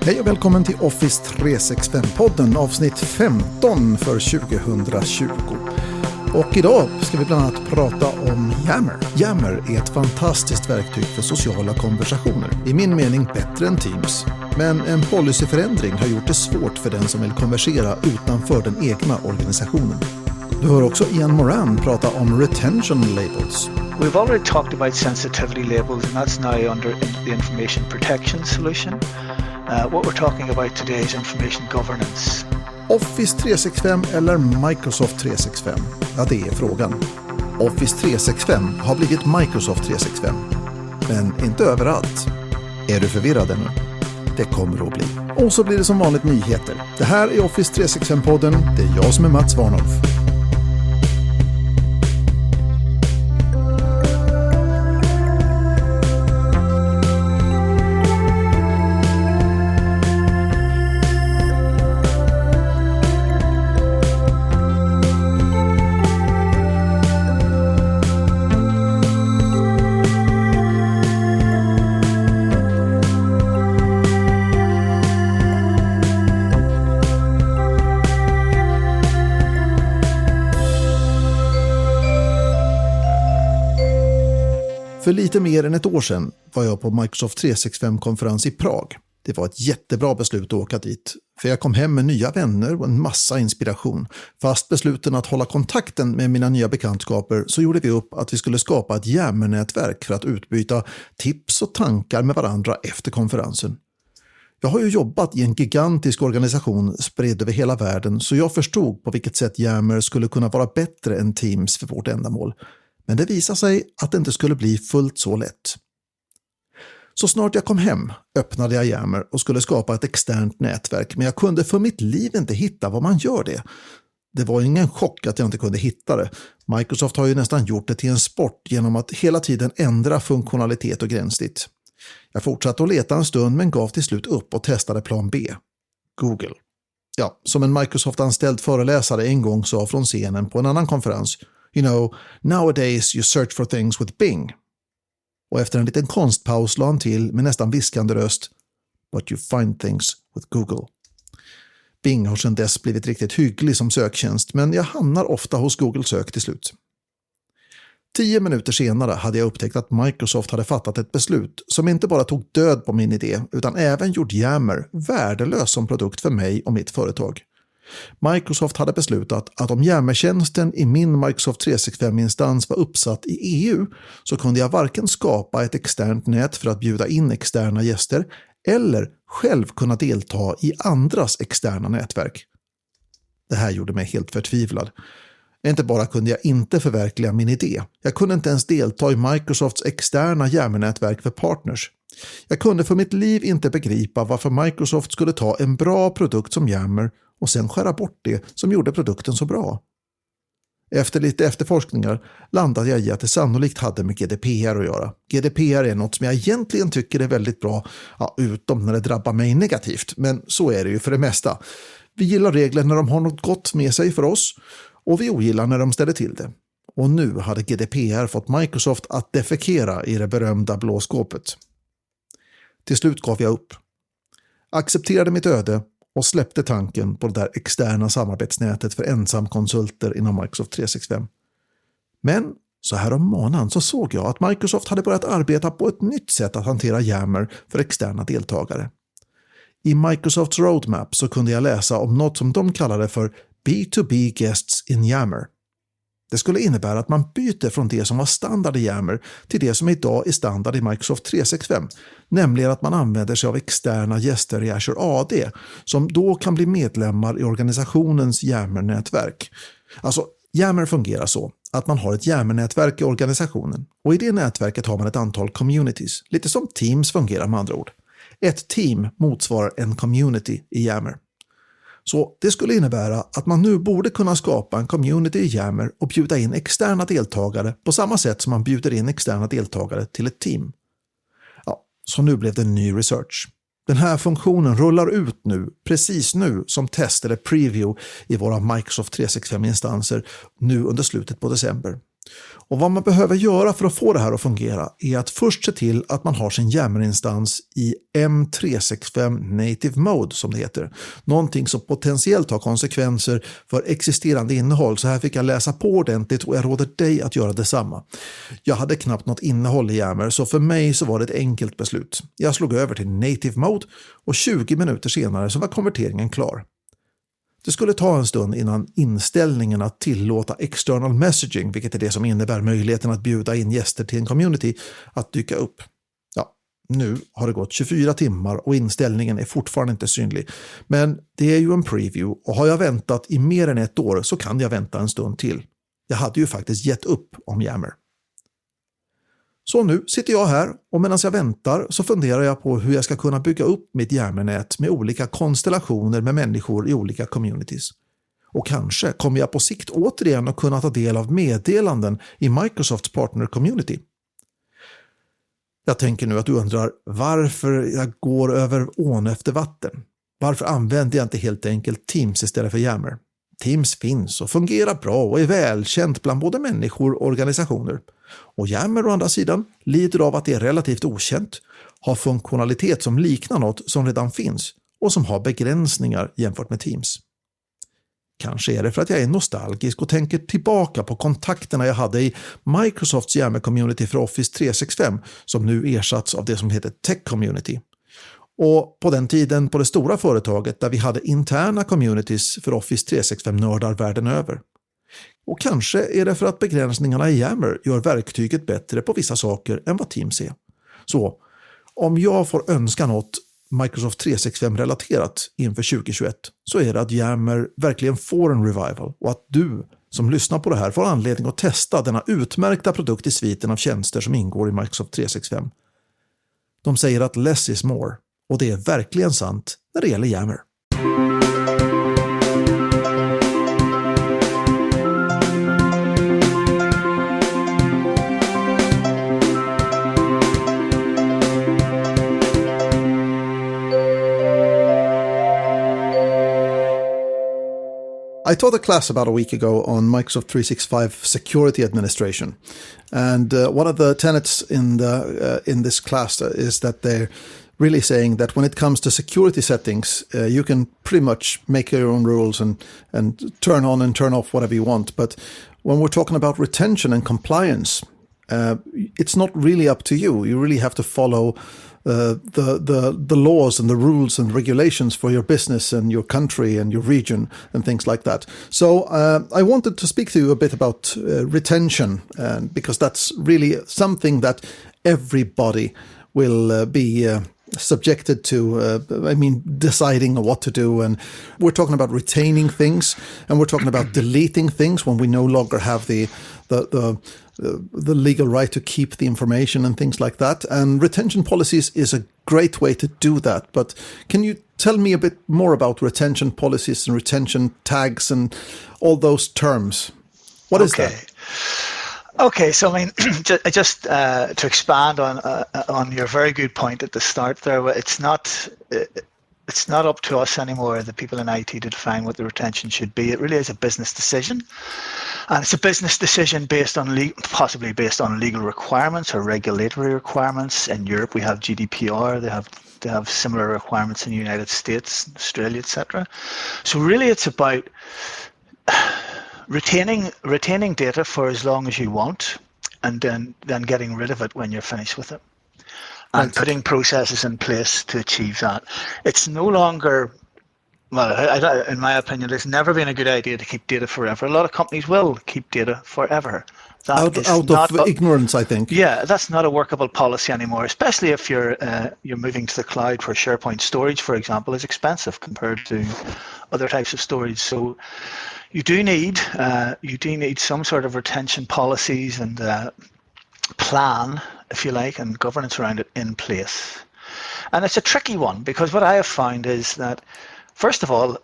Hej och välkommen till Office 365-podden, avsnitt 15 för 2020. Och idag ska vi bland annat prata om Yammer. Yammer är ett fantastiskt verktyg för sociala konversationer. I min mening bättre än Teams. Men en policyförändring har gjort det svårt för den som vill konversera utanför den egna organisationen. Du hör också Ian Moran prata om retention labels. We've already talked about sensitivity labels, and that's now under the information protection solution. What we're talking about today is information governance. Office 365 eller Microsoft 365? Ja, det är frågan. Office 365 har blivit Microsoft 365. Men inte överallt. Är du förvirrad ännu? Det kommer att bli. Och så blir det som vanligt nyheter. Det här är Office 365-podden. Det är jag som är Mats Warnolf. För lite mer än ett år sedan var jag på Microsoft 365-konferens i Prag. Det var ett jättebra beslut att åka dit. För jag kom hem med nya vänner och en massa inspiration. Fast besluten att hålla kontakten med mina nya bekantskaper så gjorde vi upp att vi skulle skapa ett Yammer-nätverk för att utbyta tips och tankar med varandra efter konferensen. Jag har ju jobbat i en gigantisk organisation spridd över hela världen, så jag förstod på vilket sätt Yammer skulle kunna vara bättre än Teams för vårt ändamål. Men det visade sig att det inte skulle bli fullt så lätt. Så snart jag kom hem öppnade jag Yammer och skulle skapa ett externt nätverk, men jag kunde för mitt liv inte hitta vad man gör det. Det var ingen chock att jag inte kunde hitta det. Microsoft har ju nästan gjort det till en sport genom att hela tiden ändra funktionalitet och gränssnitt. Jag fortsatte att leta en stund men gav till slut upp och testade plan B. Google. Ja, som en Microsoft-anställd föreläsare en gång sa från scenen på en annan konferens: You know, nowadays you search for things with Bing. Och efter en liten konstpaus la han till med nästan viskande röst: But you find things with Google. Bing har sedan dess blivit riktigt hygglig som söktjänst, men jag hamnar ofta hos Google sök till slut. 10 minuter senare hade jag upptäckt att Microsoft hade fattat ett beslut som inte bara tog död på min idé utan även gjort Yammer värdelös som produkt för mig och mitt företag. Microsoft hade beslutat att om Yammer-tjänsten i min Microsoft 365-instans var uppsatt i EU så kunde jag varken skapa ett externt nät för att bjuda in externa gäster eller själv kunna delta i andras externa nätverk. Det här gjorde mig helt förtvivlad. Inte bara kunde jag inte förverkliga min idé, jag kunde inte ens delta i Microsofts externa Yammer-nätverk för partners. Jag kunde för mitt liv inte begripa varför Microsoft skulle ta en bra produkt som Yammer och sen skära bort det som gjorde produkten så bra. Efter lite efterforskningar landade jag i att det sannolikt hade med GDPR att göra. GDPR är något som jag egentligen tycker är väldigt bra, utom när det drabbar mig negativt, men så är det ju för det mesta. Vi gillar regler när de har något gott med sig för oss och vi ogillar när de ställer till det. Och nu hade GDPR fått Microsoft att defekera i det berömda blå skåpet. Till slut gav jag upp. Accepterade mitt öde och släppte tanken på det där externa samarbetsnätet för ensamkonsulter inom Microsoft 365. Men så här om månaden så såg jag att Microsoft hade börjat arbeta på ett nytt sätt att hantera Yammer för externa deltagare. I Microsofts roadmap så kunde jag läsa om något som de kallade för B2B guests in Yammer. Det skulle innebära att man byter från det som var standard i Yammer till det som idag är standard i Microsoft 365, nämligen att man använder sig av externa gäster i Azure AD som då kan bli medlemmar i organisationens Yammer-nätverk. Alltså, Yammer fungerar så att man har ett Yammer-nätverk i organisationen och i det nätverket har man ett antal communities, lite som Teams fungerar med andra ord. Ett team motsvarar en community i Yammer. Så det skulle innebära att man nu borde kunna skapa en community i Yammer och bjuda in externa deltagare på samma sätt som man bjuder in externa deltagare till ett team. Ja, så nu blev det en ny research. Den här funktionen rullar ut nu, precis nu, som test eller preview i våra Microsoft 365-instanser nu under slutet på december. Och vad man behöver göra för att få det här att fungera är att först se till att man har sin Yammer-instans i M365 Native Mode som det heter. Någonting som potentiellt har konsekvenser för existerande innehåll, så här fick jag läsa på ordentligt och jag råder dig att göra detsamma. Jag hade knappt något innehåll i Yammer, så för mig så var det ett enkelt beslut. Jag slog över till Native Mode och 20 minuter senare så var konverteringen klar. Det skulle ta en stund innan inställningen att tillåta external messaging, vilket är det som innebär möjligheten att bjuda in gäster till en community, att dyka upp. Ja, nu har det gått 24 timmar och inställningen är fortfarande inte synlig. Men det är ju en preview och har jag väntat i mer än ett år så kan jag vänta en stund till. Jag hade ju faktiskt gett upp om Yammer. Så nu sitter jag här och medan jag väntar så funderar jag på hur jag ska kunna bygga upp mitt Yammer-nät med olika konstellationer med människor i olika communities. Och kanske kommer jag på sikt återigen att kunna ta del av meddelanden i Microsofts partner-community. Jag tänker nu att du undrar varför jag går över ån efter vatten. Varför använder jag inte helt enkelt Teams istället för Yammer? Teams finns och fungerar bra och är välkänt bland både människor och organisationer. Och Yammer å andra sidan lider av att det är relativt okänt, har funktionalitet som liknar något som redan finns och som har begränsningar jämfört med Teams. Kanske är det för att jag är nostalgisk och tänker tillbaka på kontakterna jag hade i Microsofts Yammer-community för Office 365 som nu ersatts av det som heter Tech Community. Och på den tiden på det stora företaget där vi hade interna communities för Office 365-nördar världen över. Och kanske är det för att begränsningarna i Yammer gör verktyget bättre på vissa saker än vad Teams är. Så, om jag får önska något Microsoft 365-relaterat inför 2021 så är det att Yammer verkligen får en revival och att du som lyssnar på det här får anledning att testa denna utmärkta produkt i sviten av tjänster som ingår i Microsoft 365. De säger att less is more. Och det är verkligen sant när det gäller Yammer. I taught a class about a week ago on Microsoft 365 security administration. And one of the tenets in this class is that they're really saying that when it comes to security settings, you can pretty much make your own rules and turn on and turn off whatever you want. But when we're talking about retention and compliance, it's not really up to you. You really have to follow the laws and the rules and regulations for your business and your country and your region and things like that. So I wanted to speak to you a bit about retention, because that's really something that everybody will be subjected to, deciding what to do. And we're talking about retaining things, and we're talking about deleting things when we no longer have the legal right to keep the information and things like that. And retention policies is a great way to do that. But can you tell me a bit more about retention policies and retention tags and all those terms? What is that? Okay, so just to expand on your very good point at the start there, it's not up to us anymore, the people in IT, to define what the retention should be. It really is a business decision, and it's a business decision possibly based on legal requirements or regulatory requirements. In Europe, we have GDPR. They have similar requirements in the United States, Australia, etc. So really, it's about retaining data for as long as you want, and then getting rid of it when you're finished with it, and putting processes in place to achieve that. It's no longer, in my opinion, it's never been a good idea to keep data forever. A lot of companies will keep data forever. Out of ignorance, I think. Yeah, that's not a workable policy anymore, especially if you're moving to the cloud, where SharePoint storage, for example, is expensive compared to other types of storage. So you do need some sort of retention policies and plan, if you like, and governance around it in place. And it's a tricky one, because what I have found is that, first of all,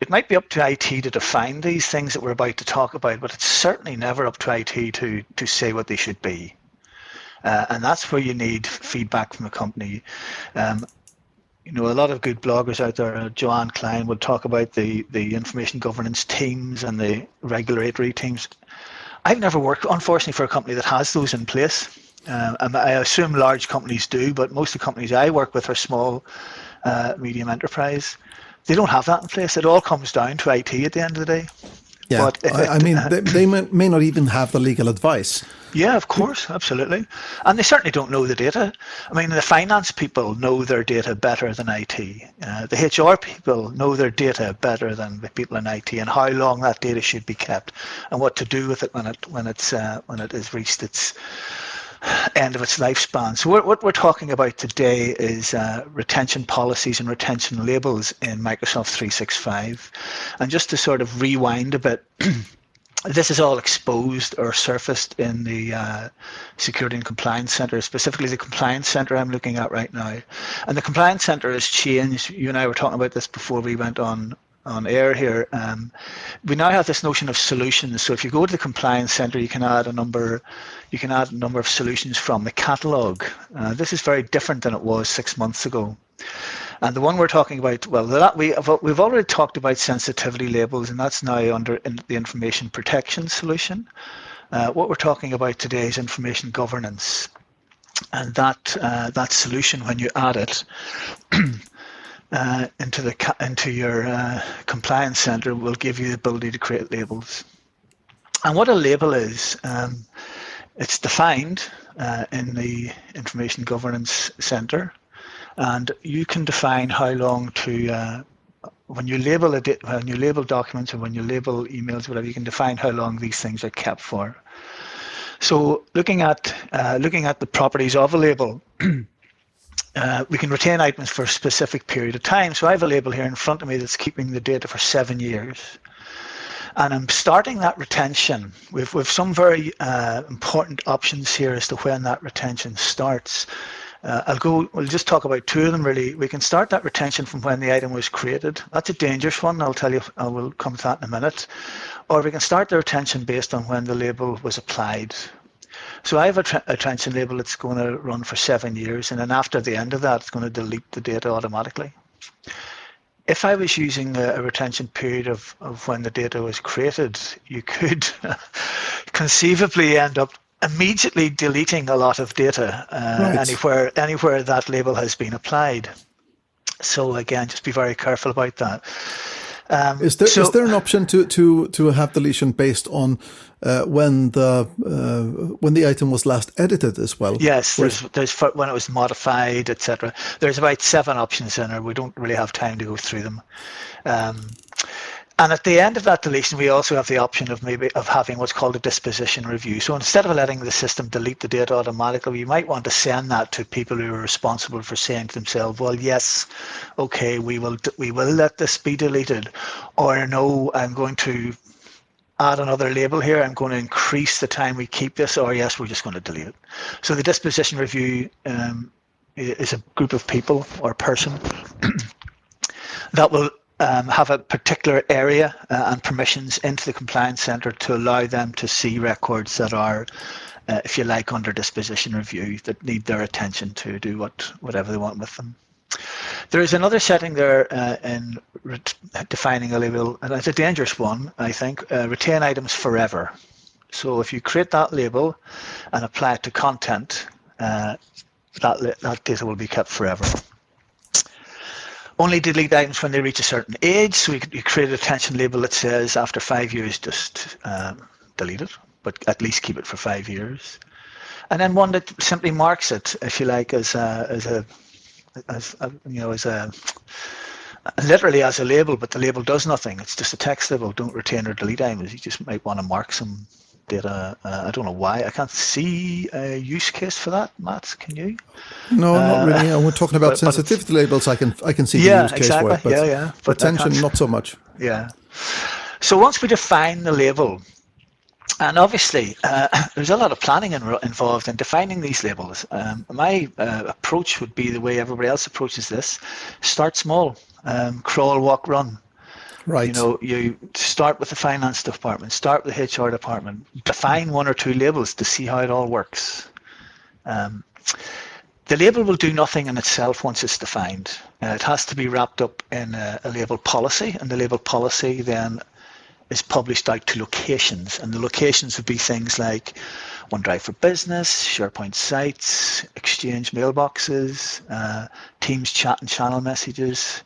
it might be up to IT to define these things that we're about to talk about, but it's certainly never up to IT to say what they should be. And that's where you need feedback from the company. A lot of good bloggers out there, Joanne Klein, would talk about the information governance teams and the regulatory teams. I've never worked, unfortunately, for a company that has those in place. And I assume large companies do, but most of the companies I work with are small, medium enterprise. They don't have that in place. It all comes down to IT at the end of the day. Yeah, But I mean, they may not even have the legal advice. Yeah, of course, absolutely. And they certainly don't know the data. I mean, the finance people know their data better than IT. The HR people know their data better than the people in IT, and how long that data should be kept and what to do with it when it has reached its end of its lifespan. So what we're talking about today is retention policies and retention labels in Microsoft 365. And just to sort of rewind a bit, this is all exposed or surfaced in the Security and Compliance Center, specifically the Compliance Center I'm looking at right now. And the Compliance Center has changed. You and I were talking about this before we went on air here. We now have this notion of solutions. So if you go to the Compliance Center, you can add a number of solutions from the catalog. This is very different than it was 6 months ago. And the one we're talking about, well, we've already talked about sensitivity labels, and that's now under the information protection solution. What we're talking about today is information governance, and that solution, when you add it into your compliance center, will give you the ability to create labels. And what a label is, it's defined in the information governance center. And you can define how long to, when you label documents or when you label emails, whatever, you can define how long these things are kept for. So looking at the properties of a label, we can retain items for a specific period of time. So I have a label here in front of me that's keeping the data for 7 years. And I'm starting that retention with some very important options here as to when that retention starts. We'll just talk about two of them really. We can start that retention from when the item was created. That's a dangerous one. I will come to that in a minute. Or we can start the retention based on when the label was applied. So I have a retention label that's going to run for 7 years, and then after the end of that, it's going to delete the data automatically. If I was using a retention period of when the data was created, you could conceivably end up immediately deleting a lot of data anywhere that label has been applied. So again, just be very careful about that. Is there an option to have deletion based on when the item was last edited as well? Yes, there's when it was modified, etc. There's about 7 options in there. We don't really have time to go through them. And at the end of that deletion, we also have the option of having what's called a disposition review. So instead of letting the system delete the data automatically, you might want to send that to people who are responsible for saying to themselves, well, yes, okay, we will let this be deleted, or no, I'm going to add another label here, I'm going to increase the time we keep this, or yes, we're just going to delete it. So the disposition review is a group of people or person that will have a particular area and permissions into the compliance center to allow them to see records that are, if you like, under disposition review, that need their attention to do whatever they want with them. There is another setting there in defining a label, and it's a dangerous one, I think, retain items forever. So if you create that label and apply it to content, that data will be kept forever. Only delete items when they reach a certain age. So you create a retention label that says after 5 years, just delete it, but at least keep it for 5 years. And then one that simply marks it, if you like, literally as a label, but the label does nothing. It's just a text label. Don't retain or delete items. You just might want to mark some data. I don't know why. I can't see a use case for that, Matt. Can you? No, not really. We're talking about sensitivity labels. I can see the use case for it, but retention, not so much. Yeah. So once we define the label, and obviously there's a lot of planning involved in defining these labels. My approach would be the way everybody else approaches this: start small, crawl, walk, run. Right. You know, you start with the finance department, start with the HR department, define 1 or 2 labels to see how it all works. The label will do nothing in itself once it's defined. It has to be wrapped up in a label policy, and the label policy then is published out to locations, and the locations would be things like OneDrive for Business, SharePoint sites, Exchange mailboxes, Teams chat and channel messages.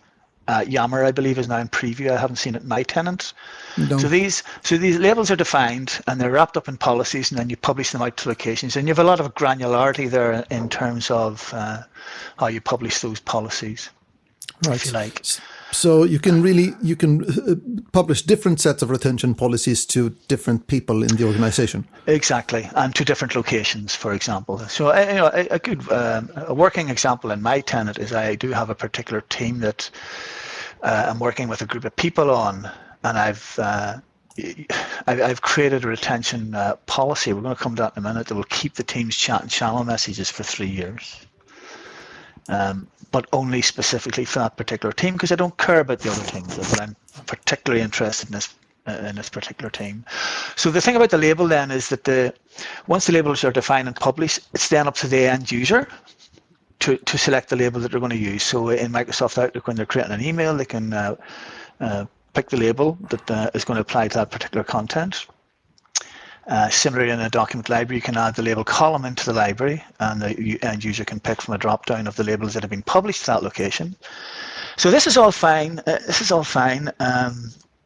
Yammer, I believe, is now in preview. I haven't seen it in my tenant. No. So these labels are defined and they're wrapped up in policies, and then you publish them out to locations. And you have a lot of granularity there in terms of how you publish those policies, right, if you like. So you can publish different sets of retention policies to different people in the organization. Exactly, and to different locations, for example. So a working example in my tenant is I do have a particular team that I'm working with a group of people on, and I've created a retention policy. We're going to come to that in a minute. That will keep the Teams chat and channel messages for 3 years. But only specifically for that particular team, because I don't care about the other teams, but I'm particularly interested in this particular team. So the thing about the label then is that once the labels are defined and published, it's then up to the end user to select the label that they're going to use. So in Microsoft Outlook, when they're creating an email, they can pick the label that is going to apply to that particular content. Similarly, in a document library, you can add the label column into the library, and the end user can pick from a drop-down of the labels that have been published to that location. So this is all fine.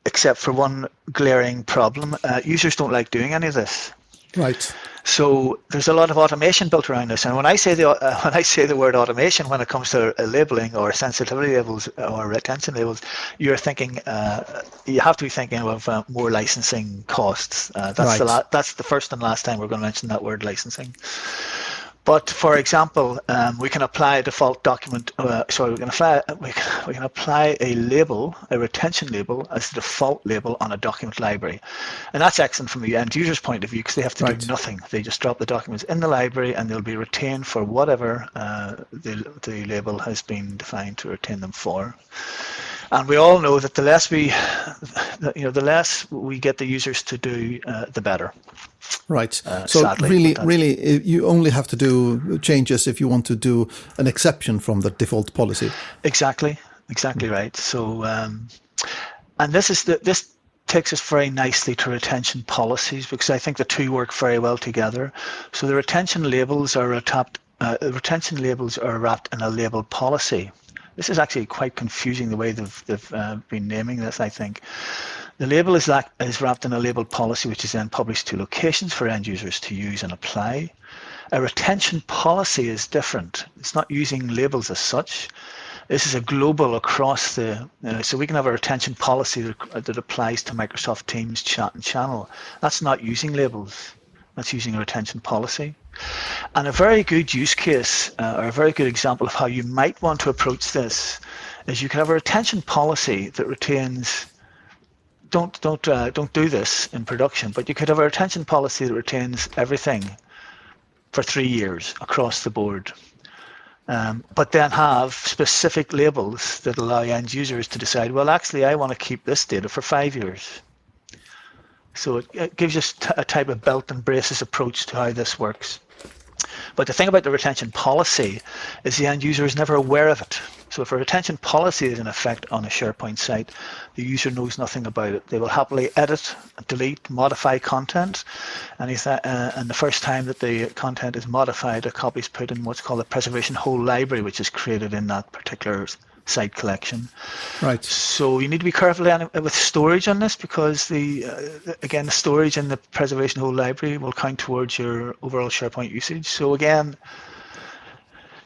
Except for one glaring problem. Users don't like doing any of this. Right. So there's a lot of automation built around this, and when I say the word automation, when it comes to labeling or sensitivity labels or retention labels, you're thinking you have to be thinking of more licensing costs. That's the first and last time we're going to mention that word, licensing. But for example, we can apply a default document. We can apply a label, a retention label, as the default label on a document library, and that's excellent from the end user's point of view, because they have to do nothing. They just drop the documents in the library, and they'll be retained for whatever the label has been defined to retain them for. And we all know that the less we get the users to do, the better. Right. So sadly, really, you only have to do changes if you want to do an exception from the default policy. Exactly right. So, and this takes us very nicely to retention policies, because I think the two work very well together. So the retention labels are wrapped in a label policy. This is actually quite confusing the way they've been naming this, I think. The label is wrapped in a label policy, which is then published to locations for end users to use and apply. A retention policy is different. It's not using labels as such. This is a global across so we can have a retention policy that applies to Microsoft Teams chat and channel. That's not using labels. That's using a retention policy. And a very good use case or a very good example of how you might want to approach this is you can have a retention policy that retains. Don't do this in production, but you could have a retention policy that retains everything for 3 years across the board, but then have specific labels that allow end users to decide, well, actually, I want to keep this data for 5 years. So it gives us a type of belt and braces approach to how this works. But the thing about the retention policy is the end user is never aware of it. So if a retention policy is in effect on a SharePoint site, the user knows nothing about it. They will happily edit, delete, modify content, and the first time that the content is modified, a copy is put in what's called a preservation whole library, which is created in that particular site collection. Right. So you need to be careful with storage on this, because the storage in the preservation whole library will count towards your overall SharePoint usage. So again,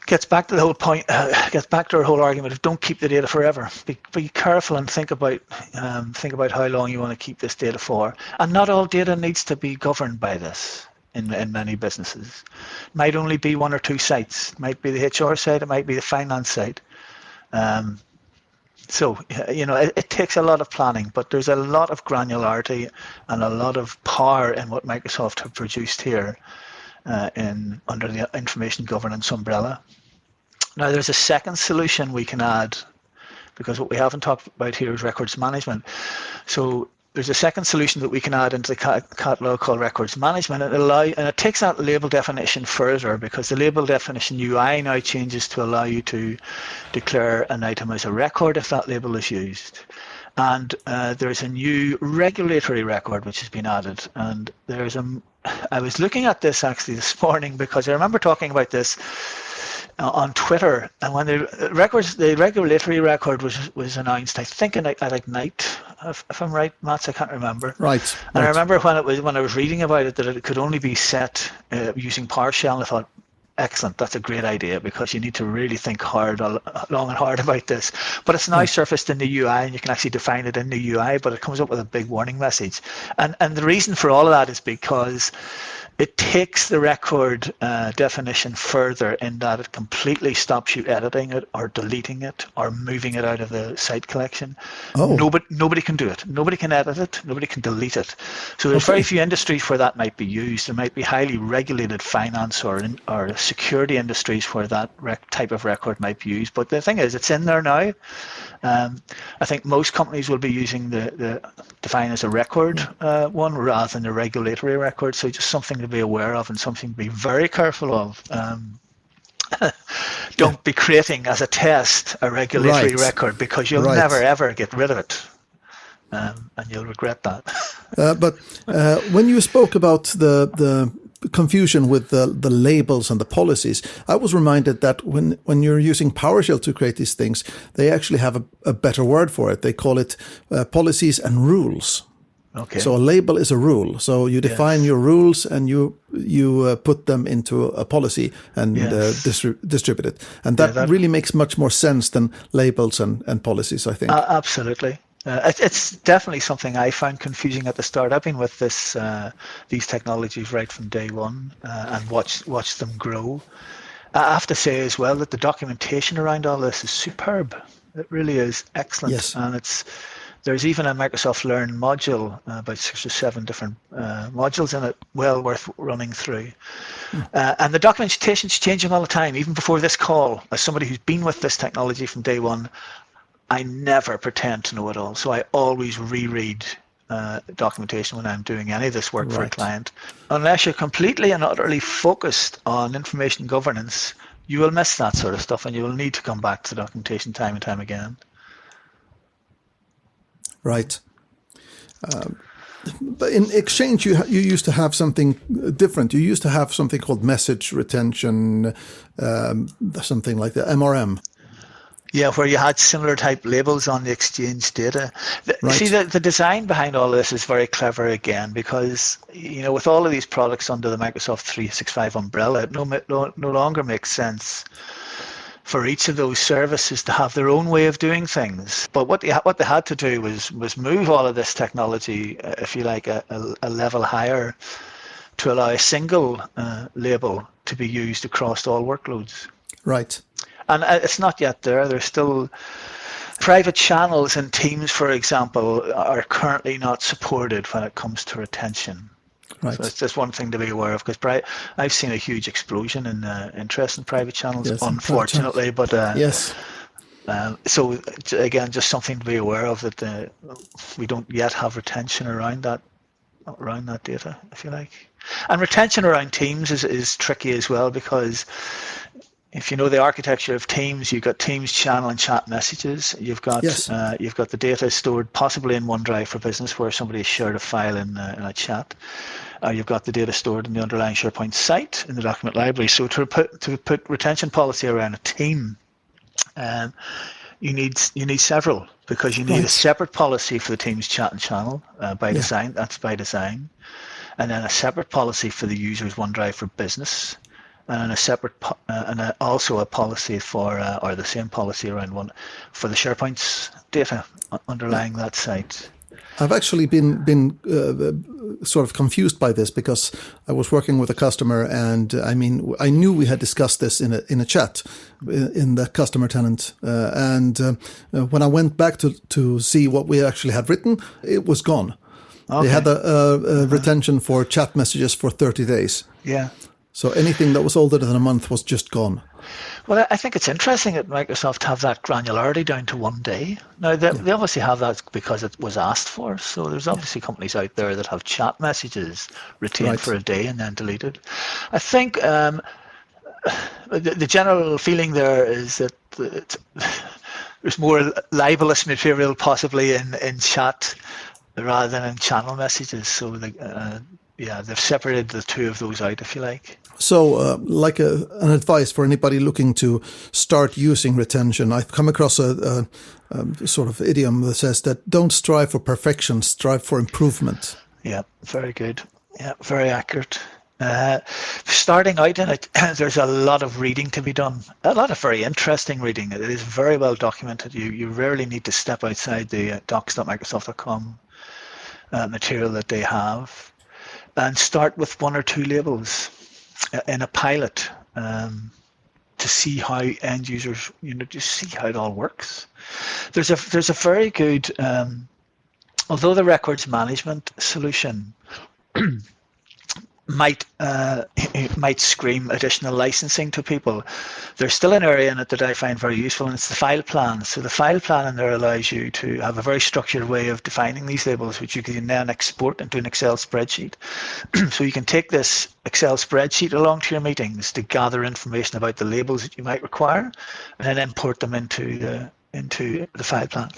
gets back to the whole point. Gets back to our whole argument of don't keep the data forever. Be careful and think about how long you want to keep this data for. And not all data needs to be governed by this. In many businesses, it might only be 1 or 2 sites. It might be the HR site. It might be the finance site. It takes a lot of planning, but there's a lot of granularity and a lot of power in what Microsoft have produced here under the information governance umbrella. Now, there's a second solution we can add, because what we haven't talked about here is records management. So there's a second solution that we can add into the catalog called records management, and it takes that label definition further, because the label definition UI now changes to allow you to declare an item as a record if that label is used. And there's a new regulatory record which has been added. And I was looking at this actually this morning because I remember talking about this on Twitter. And when the regulatory record was announced, I think at Ignite, if I'm right, Mats, I can't remember. Right. And I remember when I was reading about it that it could only be set using PowerShell, and I thought, excellent, that's a great idea, because you need to really think long and hard about this. But it's now surfaced in the UI, and you can actually define it in the UI, but it comes up with a big warning message. And the reason for all of that is because it takes the record definition further in that it completely stops you editing it or deleting it or moving it out of the site collection. Oh. Nobody can do it. Nobody can edit it. Nobody can delete it. So there's very few industries where that might be used. There might be highly regulated finance or security industries where that type of record might be used. But the thing is, it's in there now. I think most companies will be using the define as a record one rather than a regulatory record. So just something to be aware of and something to be very careful of. Don't be creating as a test a regulatory record, because you'll never ever get rid of it, and you'll regret that. But when you spoke about the confusion with the labels and the policies, I was reminded that when you're using PowerShell to create these things, they actually have a better word for it. They call it policies and rules. Okay. So a label is a rule. So you define your rules and you put them into a policy and distribute it. And that really makes much more sense than labels and policies, I think. Absolutely. It's definitely something I found confusing at the start. I've been with these technologies right from day one and watched them grow. I have to say as well that the documentation around all this is superb. It really is excellent. Yes. And there's even a Microsoft Learn module, about 6 or 7 different modules in it, well worth running through. And the documentation's changing all the time. Even before this call, as somebody who's been with this technology from day one, I never pretend to know it all. So I always reread documentation when I'm doing any of this work for a client. Unless you're completely and utterly focused on information governance, you will miss that sort of stuff, and you will need to come back to the documentation time and time again. Right. But in Exchange, you used to have something different. You used to have something called message retention, something like the MRM. Yeah, where you had similar type labels on the Exchange data. See, the design behind all this is very clever again, because with all of these products under the Microsoft 365 umbrella, it no longer makes sense for each of those services to have their own way of doing things. But what they had to do was move all of this technology, if you like, a level higher, to allow a single label to be used across all workloads. Right. And it's not yet there. There's still private channels in Teams, for example, are currently not supported when it comes to retention. Right. So it's just one thing to be aware of, because I've seen a huge explosion in interest in private channels, unfortunately. But so again, just something to be aware of, that we don't yet have retention around that data, if you like. And retention around Teams is tricky as well, because if you know the architecture of Teams, you've got Teams channel and chat messages. You've got the data stored possibly in OneDrive for Business, where somebody has shared a file in a chat. You've got the data stored in the underlying SharePoint site in the document library. So to put retention policy around a team, you need several, because you need a separate policy for the Teams chat and channel by design. That's by design, and then a separate policy for the user's OneDrive for Business. And a separate, also a policy for, or the same policy around one for the SharePoint's data underlying that site. I've actually been sort of confused by this, because I was working with a customer, and I knew we had discussed this in a chat in the customer tenant, and when I went back to see what we actually had written, it was gone. Okay. They had a retention for chat messages for 30 days. Yeah. So anything that was older than a month was just gone. Well, I think it's interesting that Microsoft have that granularity down to 1 day. Now, they obviously have that because it was asked for. So there's obviously companies out there that have chat messages retained for a day and then deleted. I think the general feeling there is that there's more libelous material possibly in chat rather than in channel messages. So they've separated the two of those out, if you like. So like an advice for anybody looking to start using retention, I've come across a sort of idiom that says that don't strive for perfection, strive for improvement. Yeah, very good. Yeah, very accurate. Starting out in it, there's a lot of reading to be done, a lot of very interesting reading. It is very well documented. You rarely need to step outside the docs.microsoft.com material that they have, and start with one or two labels in a pilot to see how end users, just see how it all works. There's a very good, although the records management solution might scream additional licensing to people, there's still an area in it that I find very useful, and it's the file plan. So the file plan in there allows you to have a very structured way of defining these labels, which you can then export into an Excel spreadsheet. So you can take this Excel spreadsheet along to your meetings to gather information about the labels that you might require, and then import them into the file plan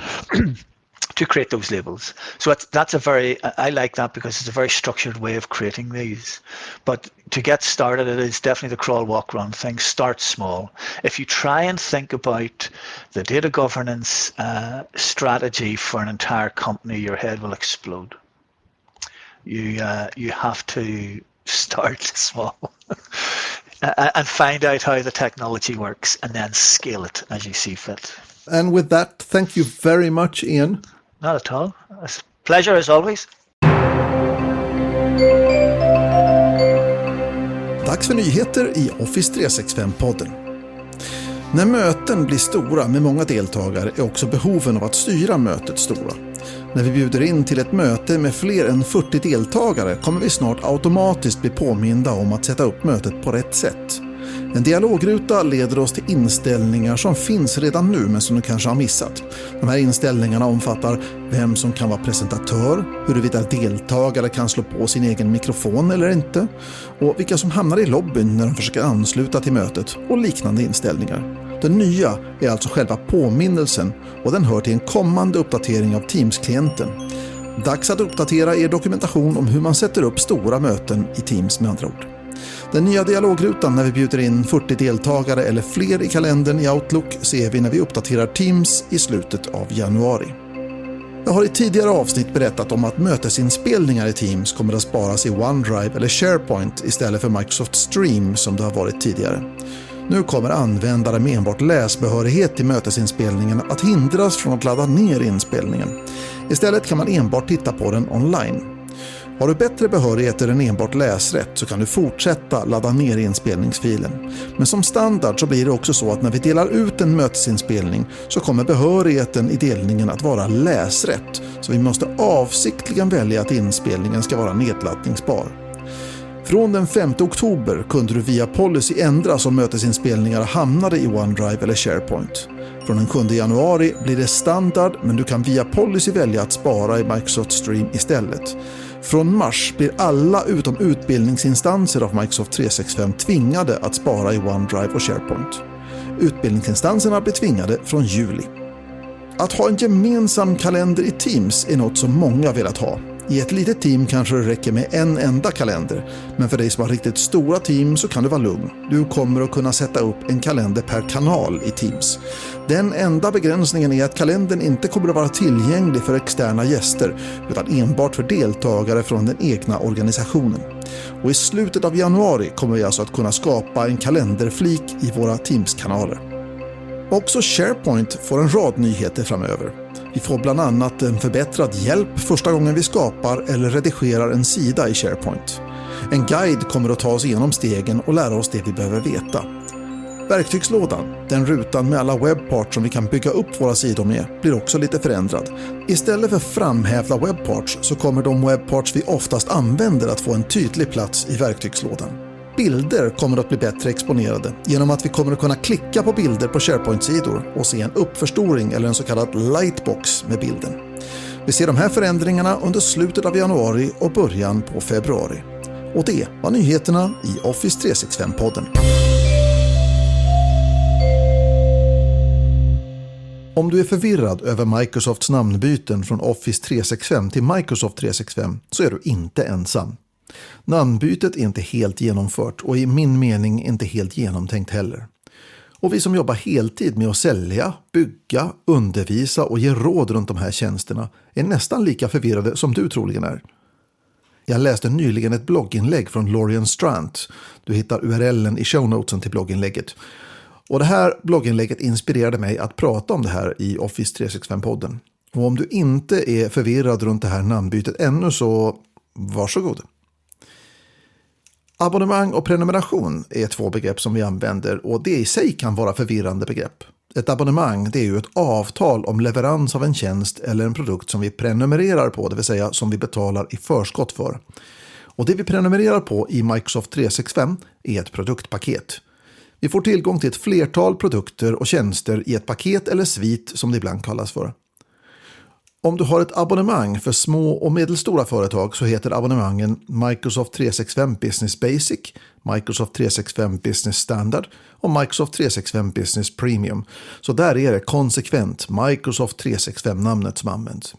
to create those labels. So that's I like that because it's a very structured way of creating these. But to get started, it is definitely the crawl, walk, run thing. Start small. If you try and think about the data governance strategy for an entire company, your head will explode. You have to start small and find out how the technology works, and then scale it as you see fit. And with that, thank you very much, Ian. Not at all. It's a pleasure as always. Dags för nyheter i Office 365-podden. När möten blir stora med många deltagare är också behoven av att styra mötet stora. När vi bjuder in till ett möte med fler än 40 deltagare kommer vi snart automatiskt bli påminda om att sätta upp mötet på rätt sätt. En dialogruta leder oss till inställningar som finns redan nu men som du kanske har missat. De här inställningarna omfattar vem som kan vara presentatör, huruvida deltagare kan slå på sin egen mikrofon eller inte, och vilka som hamnar i lobbyn när de försöker ansluta till mötet och liknande inställningar. Det nya är alltså själva påminnelsen, och den hör till en kommande uppdatering av Teams-klienten. Dags att uppdatera er dokumentation om hur man sätter upp stora möten i Teams med andra ord. Den nya dialogrutan när vi bjuder in 40 deltagare eller fler i kalendern i Outlook ser vi när vi uppdaterar Teams i slutet av januari. Jag har i tidigare avsnitt berättat om att mötesinspelningar i Teams kommer att sparas i OneDrive eller SharePoint istället för Microsoft Stream som det har varit tidigare. Nu kommer användare med enbart läsbehörighet till mötesinspelningen att hindras från att ladda ner inspelningen. Istället kan man enbart titta på den online. Har du bättre behörigheter än enbart läsrätt så kan du fortsätta ladda ner inspelningsfilen. Men som standard så blir det också så att när vi delar ut en mötesinspelning så kommer behörigheten i delningen att vara läsrätt. Så vi måste avsiktligen välja att inspelningen ska vara nedladdningsbar. Från den 5 oktober kunde du via policy ändra om mötesinspelningar hamnade i OneDrive eller SharePoint. Från den 7 januari blir det standard, men du kan via policy välja att spara i Microsoft Stream istället. Från mars blir alla utom utbildningsinstanser av Microsoft 365 tvingade att spara i OneDrive och SharePoint. Utbildningsinstanserna blir tvingade från juli. Att ha en gemensam kalender i Teams är något som många velat ha. I ett litet team kanske det räcker med en enda kalender, men för dig som har riktigt stora team så kan du vara lugn. Du kommer att kunna sätta upp en kalender per kanal i Teams. Den enda begränsningen är att kalendern inte kommer att vara tillgänglig för externa gäster, utan enbart för deltagare från den egna organisationen. Och i slutet av januari kommer vi alltså att kunna skapa en kalenderflik i våra Teams-kanaler. Också SharePoint får en rad nyheter framöver. Vi får bland annat en förbättrad hjälp första gången vi skapar eller redigerar en sida i SharePoint. En guide kommer att ta oss igenom stegen och lära oss det vi behöver veta. Verktygslådan, den rutan med alla webbparts som vi kan bygga upp våra sidor med, blir också lite förändrad. Istället för framhävda webbparts så kommer de webbparts vi oftast använder att få en tydlig plats i verktygslådan. Bilder kommer att bli bättre exponerade genom att vi kommer att kunna klicka på bilder på SharePoint-sidor och se en uppförstoring eller en så kallad lightbox med bilden. Vi ser de här förändringarna under slutet av januari och början på februari. Och det var nyheterna i Office 365-podden. Om du är förvirrad över Microsofts namnbyten från Office 365 till Microsoft 365 så är du inte ensam. Namnbytet är inte helt genomfört och i min mening inte helt genomtänkt heller. Och vi som jobbar heltid med att sälja, bygga, undervisa och ge råd runt de här tjänsterna är nästan lika förvirrade som du troligen är. Jag läste nyligen ett blogginlägg från Lorian Strant. Du hittar URLen i shownotesen till blogginlägget. Och det här blogginlägget inspirerade mig att prata om det här i Office 365-podden. Och om du inte är förvirrad runt det här namnbytet ännu så varsågod. Abonnemang och prenumeration är två begrepp som vi använder och det i sig kan vara förvirrande begrepp. Ett abonnemang det är ju ett avtal om leverans av en tjänst eller en produkt som vi prenumererar på, det vill säga som vi betalar i förskott för. Och det vi prenumererar på i Microsoft 365 är ett produktpaket. Vi får tillgång till ett flertal produkter och tjänster i ett paket eller svit som det ibland kallas för. Om du har ett abonnemang för små och medelstora företag så heter abonnemangen Microsoft 365 Business Basic, Microsoft 365 Business Standard och Microsoft 365 Business Premium. Så där är det konsekvent Microsoft 365-namnet som används.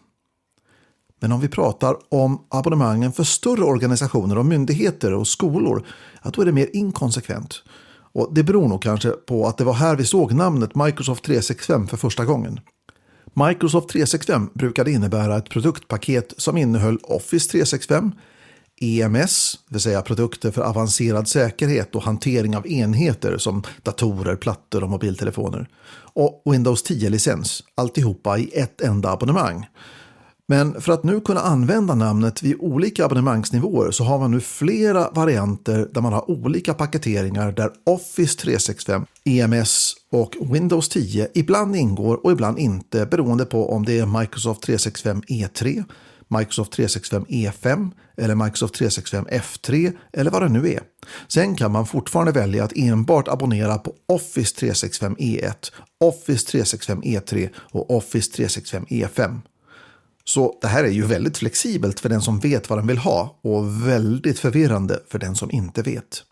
Men om vi pratar om abonnemangen för större organisationer och myndigheter och skolor, då är det mer inkonsekvent. Och det beror nog kanske på att det var här vi såg namnet Microsoft 365 för första gången. Microsoft 365 brukade innebära ett produktpaket som innehöll Office 365, EMS, det vill säga produkter för avancerad säkerhet och hantering av enheter som datorer, plattor och mobiltelefoner, och Windows 10-licens, alltihopa i ett enda abonnemang. Men för att nu kunna använda namnet vid olika abonnemangsnivåer så har man nu flera varianter där man har olika paketeringar där Office 365, EMS och Windows 10 ibland ingår och ibland inte beroende på om det är Microsoft 365 E3, Microsoft 365 E5 eller Microsoft 365 F3 eller vad det nu är. Sen kan man fortfarande välja att enbart abonnera på Office 365 E1, Office 365 E3 och Office 365 E5. Så det här är ju väldigt flexibelt för den som vet vad den vill ha och väldigt förvirrande för den som inte vet.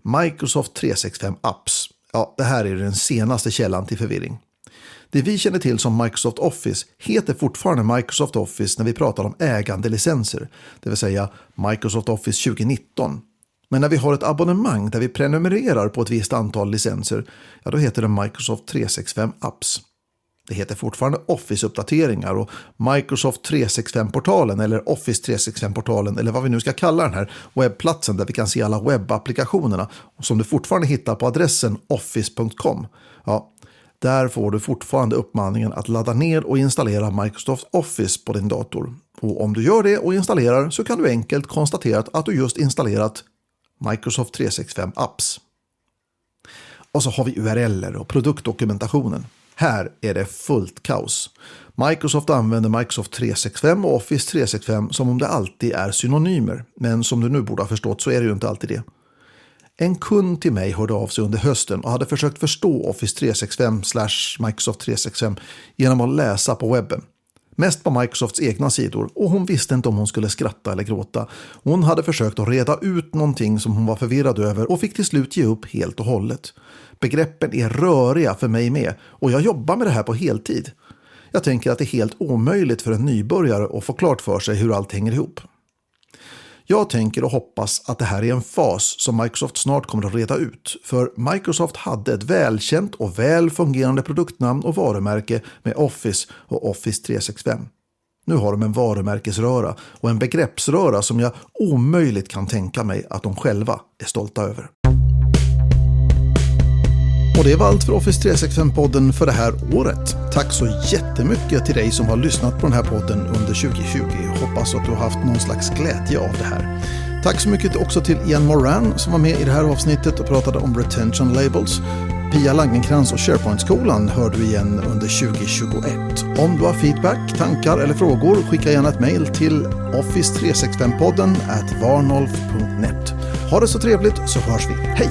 Microsoft 365 Apps. Ja, det här är den senaste källan till förvirring. Det vi känner till som Microsoft Office heter fortfarande Microsoft Office när vi pratar om ägandelicenser, det vill säga Microsoft Office 2019. Men när vi har ett abonnemang där vi prenumererar på ett visst antal licenser, då heter det Microsoft 365 Apps. Det heter fortfarande Office-uppdateringar och Microsoft 365-portalen eller Office 365-portalen eller vad vi nu ska kalla den här webbplatsen där vi kan se alla webbapplikationerna som du fortfarande hittar på adressen office.com. Ja, där får du fortfarande uppmaningen att ladda ner och installera Microsoft Office på din dator. Och om du gör det och installerar så kan du enkelt konstatera att du just installerat Microsoft 365 Apps. Och så har vi URLer och produktdokumentationen. Här är det fullt kaos. Microsoft använder Microsoft 365 och Office 365 som om det alltid är synonymer. Men som du nu borde ha förstått så är det ju inte alltid det. En kund till mig hörde av sig under hösten och hade försökt förstå Office 365/Microsoft 365 genom att läsa på webben. Mest på Microsofts egna sidor och hon visste inte om hon skulle skratta eller gråta. Hon hade försökt att reda ut någonting som hon var förvirrad över och fick till slut ge upp helt och hållet. Begreppen är röriga för mig med och jag jobbar med det här på heltid. Jag tänker att det är helt omöjligt för en nybörjare att få klart för sig hur allt hänger ihop. Jag tänker och hoppas att det här är en fas som Microsoft snart kommer att reda ut. För Microsoft hade ett välkänt och väl fungerande produktnamn och varumärke med Office och Office 365. Nu har de en varumärkesröra och en begreppsröra som jag omöjligt kan tänka mig att de själva är stolta över. Och det var allt för Office 365-podden för det här året. Tack så jättemycket till dig som har lyssnat på den här podden under 2020. Jag hoppas att du har haft någon slags glädje av det här. Tack så mycket också till Ian Moran som var med i det här avsnittet och pratade om retention labels. Pia Langenkrans och SharePoint-skolan hör du igen under 2021. Om du har feedback, tankar eller frågor, skicka gärna ett mejl till office365podden@varnolf.net. Ha det så trevligt så hörs vi. Hej!